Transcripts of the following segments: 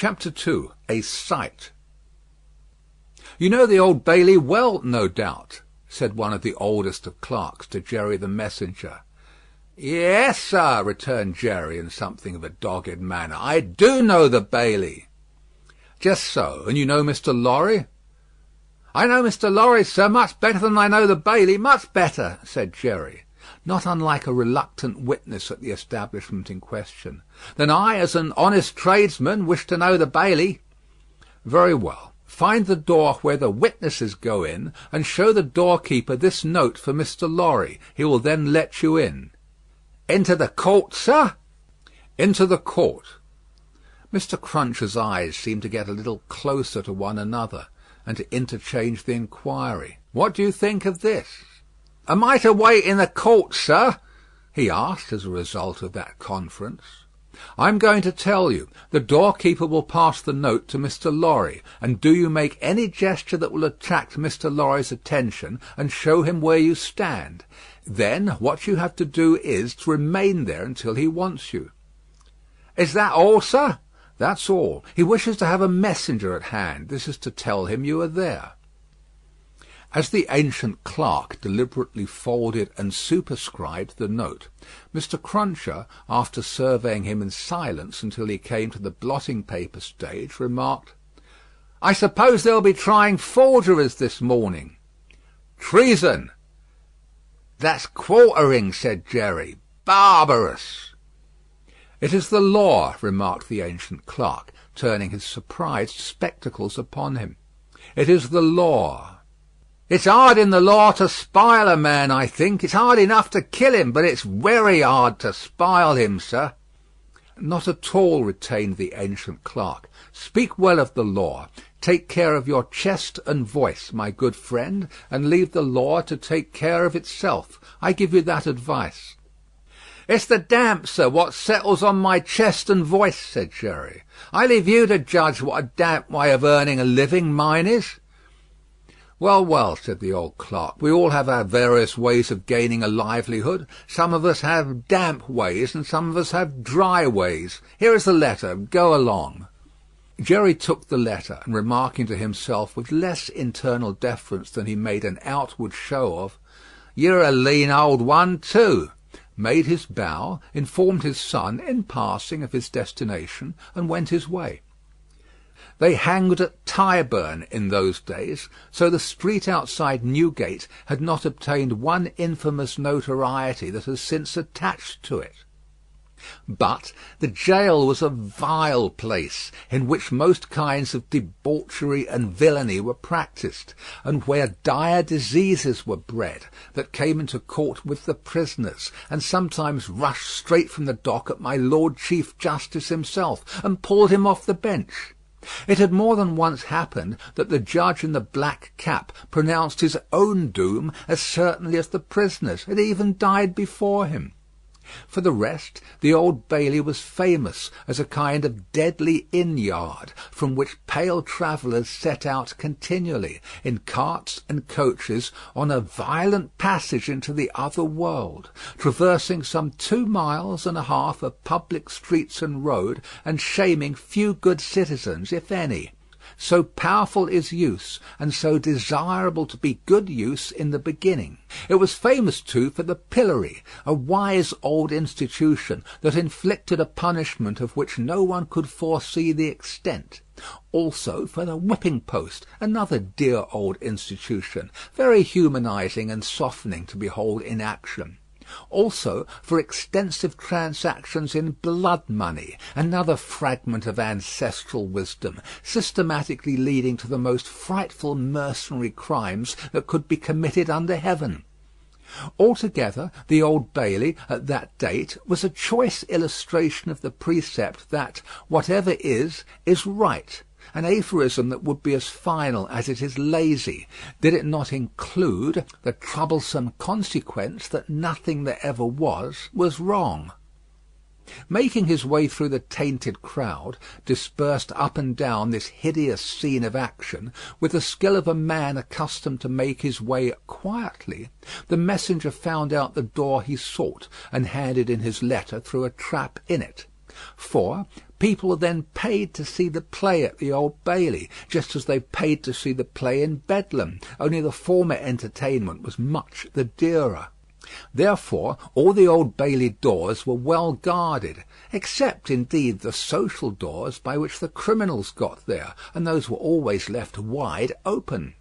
Chapter 2. A Sight. "You know the Old Bailey well, no doubt," said one of the oldest of clerks to Jerry the messenger. "Yes, sir," returned Jerry, in something of a dogged manner. "I do know the Bailey." "Just so. And you know Mr. Lorry?" "I know Mr. Lorry, sir, much better than I know the Bailey, much better," said Jerry, not unlike a reluctant witness at the establishment in question. "Then I, as an honest tradesman, wish to know the Bailey." "Very well. Find the door where the witnesses go in, and show the doorkeeper this note for Mr. Lorry. He will then let you in." "Into the court, sir?" "Into the court." Mr. Cruncher's eyes seemed to get a little closer to one another, and to interchange the inquiry. "What do you think of this?" "Am I to wait in the court, sir?" he asked, as a result of that conference. "I'm going to tell you. The doorkeeper will pass the note to Mr. Lorry, and do you make any gesture that will attract Mr. Lorry's attention, and show him where you stand. Then what you have to do is to remain there until he wants you." "Is that all, sir?" "That's all. He wishes to have a messenger at hand. This is to tell him you are there." As the ancient clerk deliberately folded and superscribed the note, Mr. Cruncher, after surveying him in silence until he came to the blotting paper stage, remarked, "I suppose they'll be trying forgeries this morning." "Treason." "That's quartering," said Jerry. "Barbarous." "It is the law," remarked the ancient clerk, turning his surprised spectacles upon him. "It is the law." "It's hard in the law to spile a man, I think. It's hard enough to kill him, but it's very hard to spile him, sir." "Not at all," retained the ancient clerk. "Speak well of the law. Take care of your chest and voice, my good friend, and leave the law to take care of itself. I give you that advice." "It's the damp, sir, what settles on my chest and voice," said Jerry. "I leave you to judge what a damp way of earning a living mine is." "Well, well," said the old clerk, "we all have our various ways of gaining a livelihood. Some of us have damp ways, and some of us have dry ways. Here is the letter. Go along." Jerry took the letter, and remarking to himself with less internal deference than he made an outward show of, "You're a lean old one, too," made his bow, informed his son, in passing, of his destination, and went his way. They hanged at Tyburn in those days, so the street outside Newgate had not obtained one infamous notoriety that has since attached to it. But the jail was a vile place, in which most kinds of debauchery and villainy were practised, and where dire diseases were bred, that came into court with the prisoners, and sometimes rushed straight from the dock at my Lord Chief Justice himself, and pulled him off the bench. It had more than once happened that the judge in the black cap pronounced his own doom as certainly as the prisoners, and even died before him. For the rest, the Old Bailey was famous as a kind of deadly inn-yard, from which pale travellers set out continually, in carts and coaches, on a violent passage into the other world, traversing some 2 miles and a half of public streets and road, and shaming few good citizens, if any. So powerful is use, and so desirable to be good use in the beginning. It was famous, too, for the pillory, a wise old institution that inflicted a punishment of which no one could foresee the extent. Also for the whipping post, another dear old institution, very humanizing and softening to behold in action. Also for extensive transactions in blood money, another fragment of ancestral wisdom, systematically leading to the most frightful mercenary crimes that could be committed under heaven. Altogether, the Old Bailey, at that date, was a choice illustration of the precept that whatever is right, an aphorism that would be as final as it is lazy, did it not include the troublesome consequence that nothing that ever was wrong. Making his way through the tainted crowd, dispersed up and down this hideous scene of action, with the skill of a man accustomed to make his way quietly, the messenger found out the door he sought, and handed in his letter through a trap in it. For, People then paid to see the play at the Old Bailey, just as they paid to see the play in Bedlam, only the former entertainment was much the dearer. Therefore all the Old Bailey doors were well guarded, except indeed the social doors by which the criminals got there, and those were always left wide open.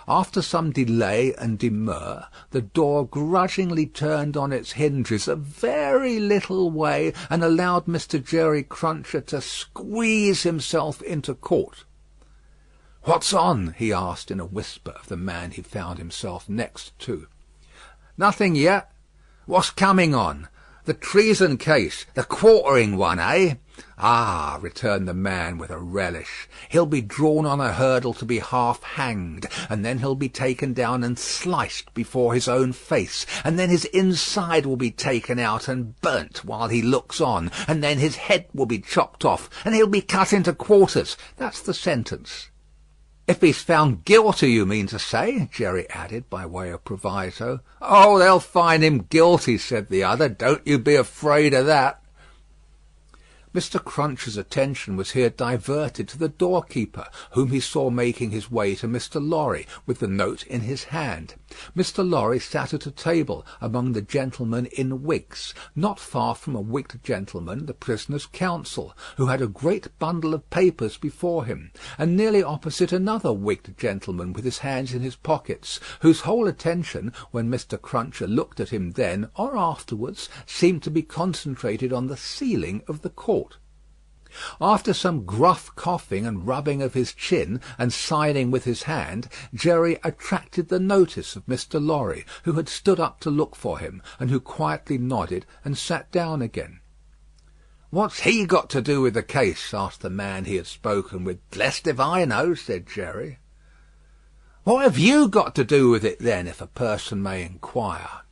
After some delay and demur, the door grudgingly turned on its hinges a very little way, and allowed Mr. Jerry Cruncher to squeeze himself into court. "What's on?" he asked in a whisper of the man he found himself next to. "Nothing yet. What's coming on? The treason case, the quartering one, eh?" "Ah," returned the man with a relish. "He'll be drawn on a hurdle to be half hanged, and then he'll be taken down and sliced before his own face, and then his inside will be taken out and burnt while he looks on, and then his head will be chopped off, and he'll be cut into quarters. That's the sentence." "If he's found guilty, you mean to say?" Jerry added, by way of proviso. "Oh, they'll find him guilty," said the other. "Don't you be afraid of that." Mr. Cruncher's attention was here diverted to the doorkeeper, whom he saw making his way to Mr. Lorry, with the note in his hand. Mr. Lorry sat at a table among the gentlemen in wigs, not far from a wigged gentleman, the prisoner's counsel, who had a great bundle of papers before him, and nearly opposite another wigged gentleman with his hands in his pockets, whose whole attention, when Mr. Cruncher looked at him then or afterwards, seemed to be concentrated on the ceiling of the court. After some gruff coughing and rubbing of his chin, and signing with his hand, Jerry attracted the notice of Mr. Lorry, who had stood up to look for him, and who quietly nodded and sat down again. "What's he got to do with the case?" asked the man he had spoken with. "Blest if I know," said Jerry. "What have you got to do with it, then, if a person may inquire?"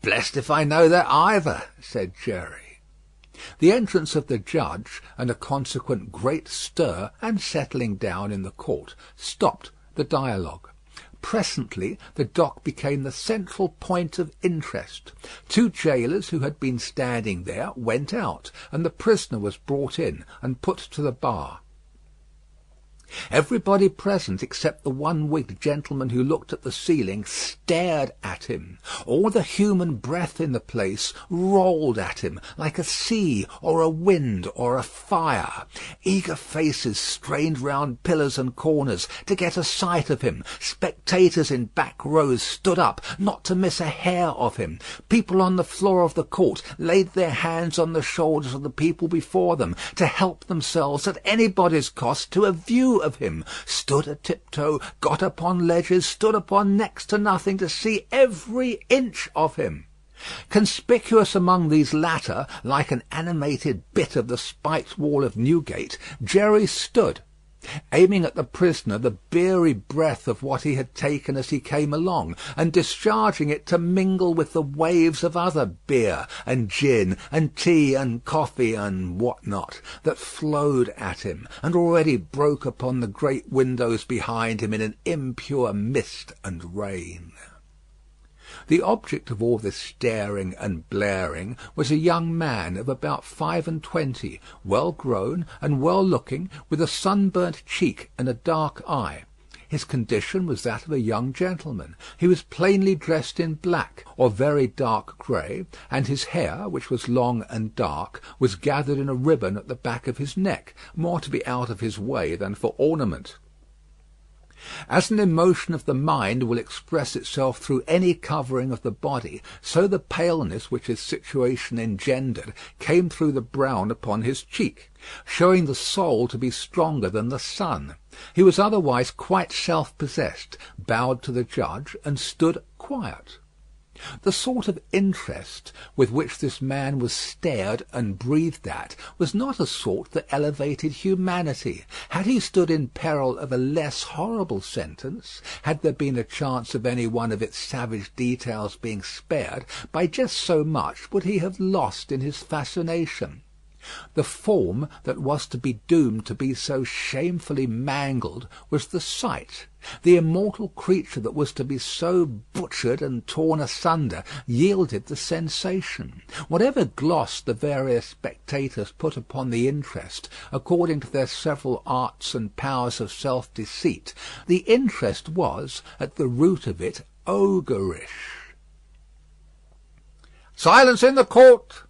"Blest if I know that either," said Jerry. The entrance of the judge, and a consequent great stir and settling down in the court, stopped the dialogue. Presently the dock became the central point of interest. Two jailers who had been standing there went out, and the prisoner was brought in and put to the bar. Everybody present, except the one wigged gentleman who looked at the ceiling, stared at him. All the human breath in the place rolled at him, like a sea or a wind or a fire. Eager faces strained round pillars and corners to get a sight of him. Spectators in back rows stood up, not to miss a hair of him. People on the floor of the court laid their hands on the shoulders of the people before them, to help themselves at anybody's cost to a view of him, stood a tiptoe, got upon ledges, stood upon next to nothing to see every inch of him. Conspicuous among these latter, like an animated bit of the spiked wall of Newgate, Jerry stood, aiming at the prisoner the beery breath of what he had taken as he came along, and discharging it to mingle with the waves of other beer and gin and tea and coffee and what not, that flowed at him, and already broke upon the great windows behind him in an impure mist and rain. The object of all this staring and blaring was a young man of about 25, well grown and well looking, with a sunburnt cheek and a dark eye. His condition was that of a young gentleman. He was plainly dressed in black, or very dark grey, and his hair, which was long and dark, was gathered in a ribbon at the back of his neck, more to be out of his way than for ornament. As an emotion of the mind will express itself through any covering of the body, so the paleness which his situation engendered came through the brown upon his cheek, showing the soul to be stronger than the sun. He was otherwise quite self-possessed, bowed to the judge, and stood quiet. The sort of interest with which this man was stared and breathed at was not a sort that elevated humanity. Had he stood in peril of a less horrible sentence, had there been a chance of any one of its savage details being spared, by just so much would he have lost in his fascination. The form that was to be doomed to be so shamefully mangled was the sight. The immortal creature that was to be so butchered and torn asunder yielded the sensation. Whatever gloss the various spectators put upon the interest, according to their several arts and powers of self-deceit, the interest was, at the root of it, ogreish. "Silence in the court!"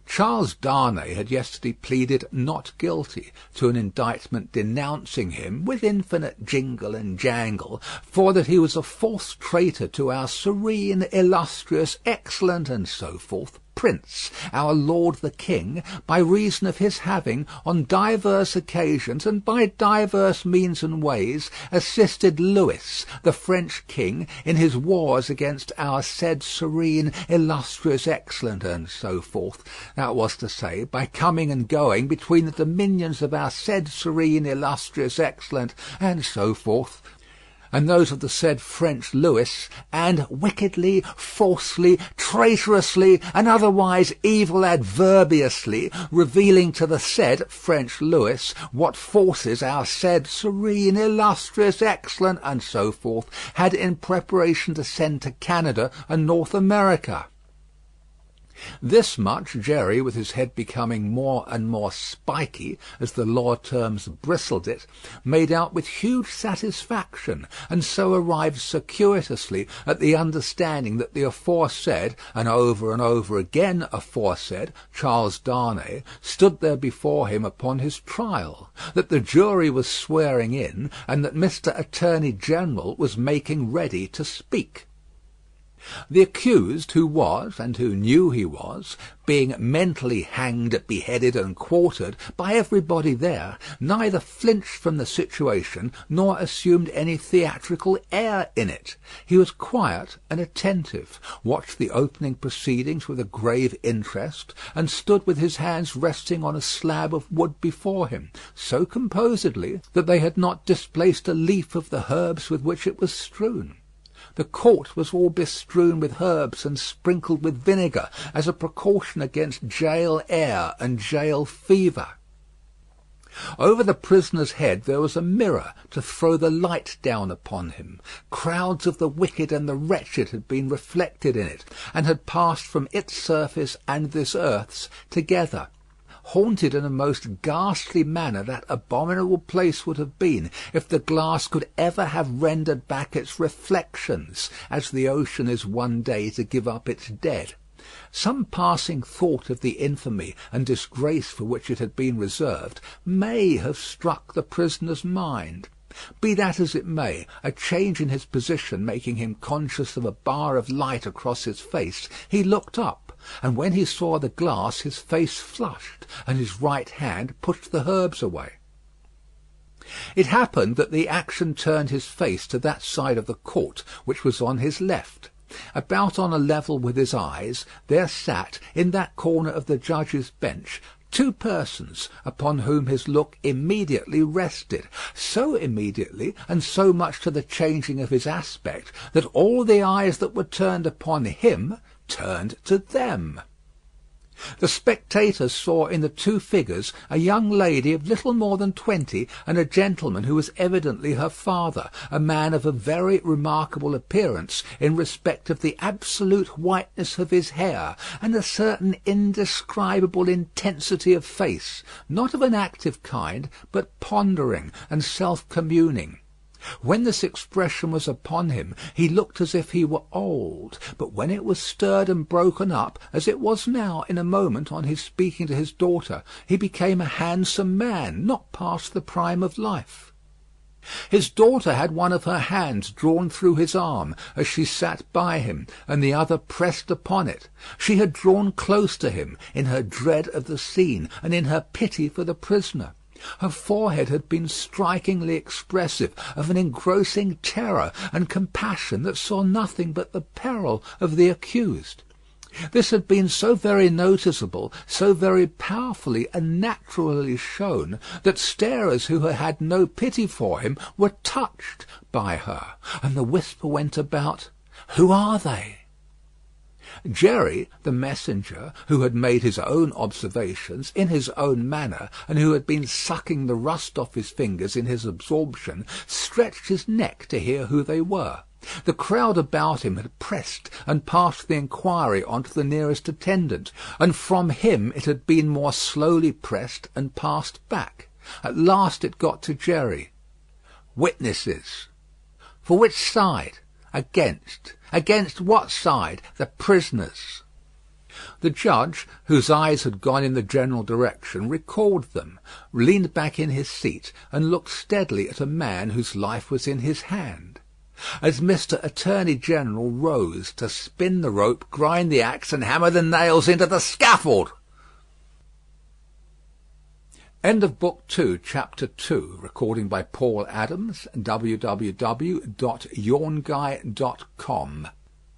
Charles Darnay had yesterday pleaded not guilty to an indictment denouncing him, with infinite jingle and jangle, for that he was a false traitor to our serene, illustrious, excellent, and so forth, Prince, our Lord the King, by reason of his having, on divers occasions and by divers means and ways, assisted Louis, the French King, in his wars against our said serene, illustrious, excellent, and so forth. That was to say, by coming and going between the dominions of our said serene, illustrious, excellent, and so forth, and those of the said French Louis, and wickedly, falsely, traitorously, and otherwise evil adverbiously revealing to the said French Louis what forces our said serene, illustrious, excellent, and so forth, had in preparation to send to Canada and North America. This much Jerry, with his head becoming more and more spiky as the law terms bristled it, made out with huge satisfaction, and so arrived circuitously at the understanding that the aforesaid, and over again aforesaid, Charles Darnay stood there before him upon his trial, that the jury was swearing in, and that Mr. Attorney General was making ready to speak. The accused, who was, and who knew he was, being mentally hanged, beheaded, and quartered by everybody there, neither flinched from the situation nor assumed any theatrical air in it. He was quiet and attentive, watched the opening proceedings with a grave interest, and stood with his hands resting on a slab of wood before him, so composedly that they had not displaced a leaf of the herbs with which it was strewn. The court was all bestrewn with herbs and sprinkled with vinegar, as a precaution against jail air and jail fever. Over the prisoner's head there was a mirror to throw the light down upon him. Crowds of the wicked and the wretched had been reflected in it, and had passed from its surface and this earth's together. Haunted in a most ghastly manner that abominable place would have been, if the glass could ever have rendered back its reflections, as the ocean is one day to give up its dead. Some passing thought of the infamy and disgrace for which it had been reserved may have struck the prisoner's mind. Be that as it may, a change in his position making him conscious of a bar of light across his face, he looked up, and when he saw the glass his face flushed, and his right hand pushed the herbs away. It happened that the action turned his face to that side of the court which was on his left. About on a level with his eyes there sat, in that corner of the judge's bench, two persons upon whom his look immediately rested, so immediately and so much to the changing of his aspect, that all the eyes that were turned upon him turned to them. The spectators saw in the two figures a young lady of little more than 20, and a gentleman who was evidently her father, a man of a very remarkable appearance in respect of the absolute whiteness of his hair, and a certain indescribable intensity of face, not of an active kind, but pondering and self-communing. When this expression was upon him, he looked as if he were old, but when it was stirred and broken up, as it was now in a moment on his speaking to his daughter, he became a handsome man, not past the prime of life. His daughter had one of her hands drawn through his arm as she sat by him, and the other pressed upon it. She had drawn close to him in her dread of the scene, and in her pity for the prisoner. Her forehead had been strikingly expressive of an engrossing terror and compassion that saw nothing but the peril of the accused. This had been so very noticeable, so very powerfully and naturally shown, that starers who had had no pity for him were touched by her, and the whisper went about, "Who are they?" Jerry, the messenger, who had made his own observations in his own manner, and who had been sucking the rust off his fingers in his absorption, stretched his neck to hear who they were. The crowd about him had pressed and passed the inquiry on to the nearest attendant, and from him it had been more slowly pressed and passed back. At last it got to Jerry. Witnesses. For which side? Against. Against what side? The prisoners. The judge, whose eyes had gone in the general direction, recalled them, leaned back in his seat, and looked steadily at a man whose life was in his hand. As Mr. Attorney General rose to spin the rope, grind the axe, and hammer the nails into the scaffold. End of Book 2, Chapter 2. Recording by Paul Adams, www.yawnguy.com.